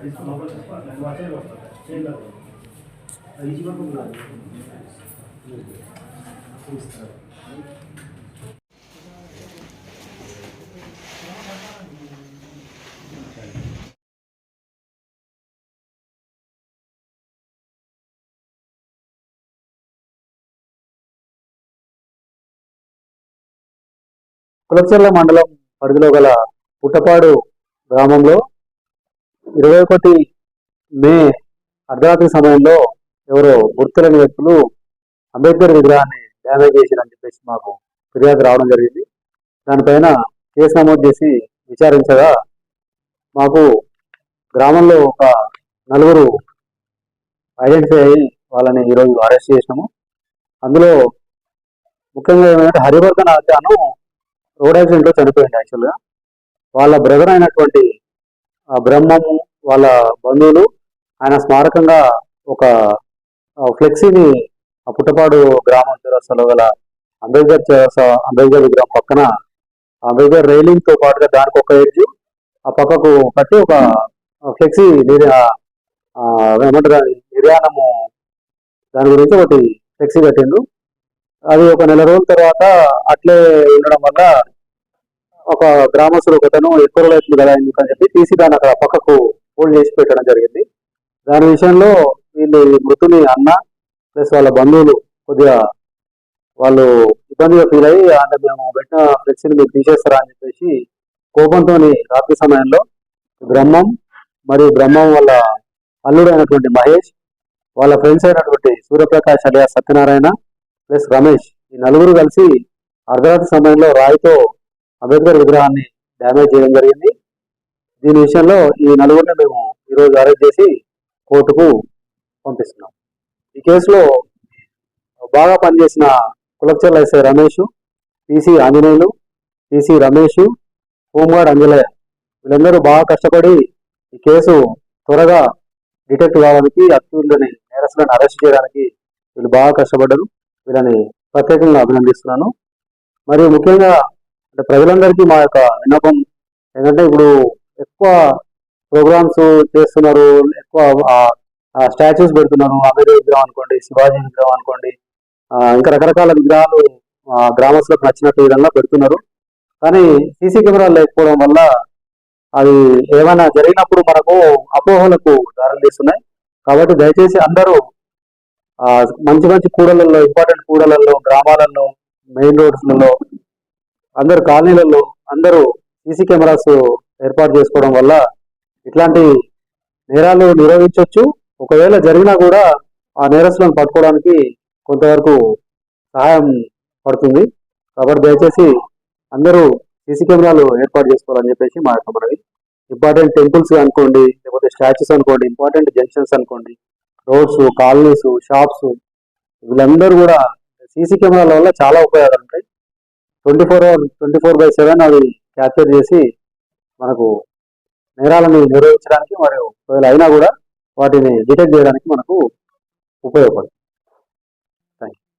కులచర్ల మండలం పరిధిలో గల పుట్టపాడు గ్రామంలో 21 మే అర్ధరాత్రి సమయంలో ఎవరో గుర్తులేని వ్యక్తులు అంబేద్కర్ విగ్రహాన్ని డ్యామేజ్ చేశారని చెప్పేసి మాకు ఫిర్యాదు రావడం జరిగింది. దానిపైన కేసు నమోదు చేసి విచారించగా మాకు గ్రామంలో ఒక నలుగురు ఐడెంటిఫై అయ్యి వాళ్ళని ఈరోజు అరెస్ట్ చేసినాము. అందులో ముఖ్యంగా ఏమంటే హరివర్ధన్ ఆచాను రోడ్ యాక్సిడెంట్లో చనిపోయింది. యాక్చువల్గా వాళ్ళ బ్రదర్ అయినటువంటి బ్రహ్మము వాళ్ళ బంధువులు ఆయన స్మారకంగా ఒక ఫ్లెక్సీని పుట్టపాడు గ్రామం చౌరస్తాలో గల అంబేద్కర్ విగ్రహం పక్కన అంబేద్కర్ రైలింగ్ తో పాటుగా దానికి ఒక ఎడ్జ్ ఆ పక్కకు కట్టి ఒక ఫ్లెక్సీ ఏమంటారు నిర్యాణము దాని గురించి ఒకటి ఫ్లెక్సీ కట్టిండు. అది ఒక నెల రోజుల తర్వాత అట్లే ఉండడం వల్ల ఒక గ్రామస్తులు ఒకతను ఎక్కువ రోజులు అవుతుంది కదా ఎందుకని చెప్పి తీసి దాన్ని అక్కడ పక్కకు హోల్డ్ చేసి పెట్టడం జరిగింది. దాని విషయంలో వీళ్ళు మృతుని అన్న ప్లస్ వాళ్ళ బంధువులు కొద్దిగా వాళ్ళు ఇబ్బందిగా ఫీల్ అయ్యి అంటే మేము పెట్టిన ఫ్లెక్సీని మీరు తీసేస్తారా అని చెప్పేసి కోపంతో రాత్రి సమయంలో బ్రహ్మం మరియు బ్రహ్మం వాళ్ళ అల్లుడు అయినటువంటి మహేష్, వాళ్ళ ఫ్రెండ్స్ అయినటువంటి సూర్యప్రకాష్ అలియా సత్యనారాయణ ప్లస్ రమేష్, ఈ నలుగురు కలిసి అర్ధరాత్రి సమయంలో రాయితో అంబేద్కర్ విగ్రహాన్ని డ్యామేజ్ చేయడం జరిగింది. దీని విషయంలో ఈ నలుగురిని మేము ఈరోజు అరెస్ట్ చేసి కోర్టుకు పంపిస్తున్నాం. ఈ కేసులో బాగా పనిచేసిన Kulcharla SI Ramesh, PC Anjaneyulu, PC Ramesh, home guard Anjalayya వీళ్ళందరూ బాగా కష్టపడి ఈ కేసు త్వరగా డిటెక్ట్ కావడానికి అక్యూజ్లని నేరస్తులను అరెస్ట్ చేయడానికి వీళ్ళు బాగా కష్టపడ్డారు. వీళ్ళని ప్రత్యేకంగా అభినందిస్తున్నాను. మరియు ముఖ్యంగా అంటే ప్రజలందరికీ మా యొక్క విన్నపం ఏంటంటే ఇప్పుడు ఎక్కువ ప్రోగ్రామ్స్ చేస్తున్నారు, ఎక్కువ స్టాచ్యూస్ పెడుతున్నారు. అంబేద్కర్ విగ్రహం అనుకోండి, శివాజీ విగ్రహం అనుకోండి, ఇంకా రకరకాల విగ్రహాలు గ్రామస్తులకు నచ్చినట్టు విధంగా పెడుతున్నారు. కానీ సీసీ కెమెరాలు లేకపోవడం వల్ల అది ఏమైనా జరిగినప్పుడు మనకు అపోహలకు దారులు తీస్తున్నాయి. కాబట్టి దయచేసి అందరూ మంచి మంచి కూడలలో, ఇంపార్టెంట్ కూడలలో, గ్రామాలలో, మెయిన్ రోడ్స్లలో, అందరు కాలనీలలో అందరూ సీసీ కెమెరాస్ ఏర్పాటు చేసుకోవడం వల్ల ఇట్లాంటి నేరాలు నిరోధించవచ్చు. ఒకవేళ జరిగినా కూడా ఆ నేరస్తులను పట్టుకోవడానికి కొంతవరకు సహాయం పడుతుంది. కాబట్టి దయచేసి అందరూ సీసీ కెమెరాలు ఏర్పాటు చేసుకోవాలని చెప్పేసి మా యొక్క మనవి. ఇంపార్టెంట్ టెంపుల్స్ అనుకోండి, లేకపోతే స్టాచ్యూస్ అనుకోండి, ఇంపార్టెంట్ జంక్షన్స్ అనుకోండి, రోడ్స్, కాలనీస్, షాప్స్, వీళ్ళందరూ కూడా సీసీ కెమెరాల వల్ల చాలా ఉపయోగాలు ఉంటాయి. 24/7 అవి క్యాప్చర్ చేసి మనకు నేరాలను నిర్వహించడానికి మరియు ఒకవేళ అయినా కూడా వాటిని డిటెక్ట్ చేయడానికి మనకు ఉపయోగపడుతుంది.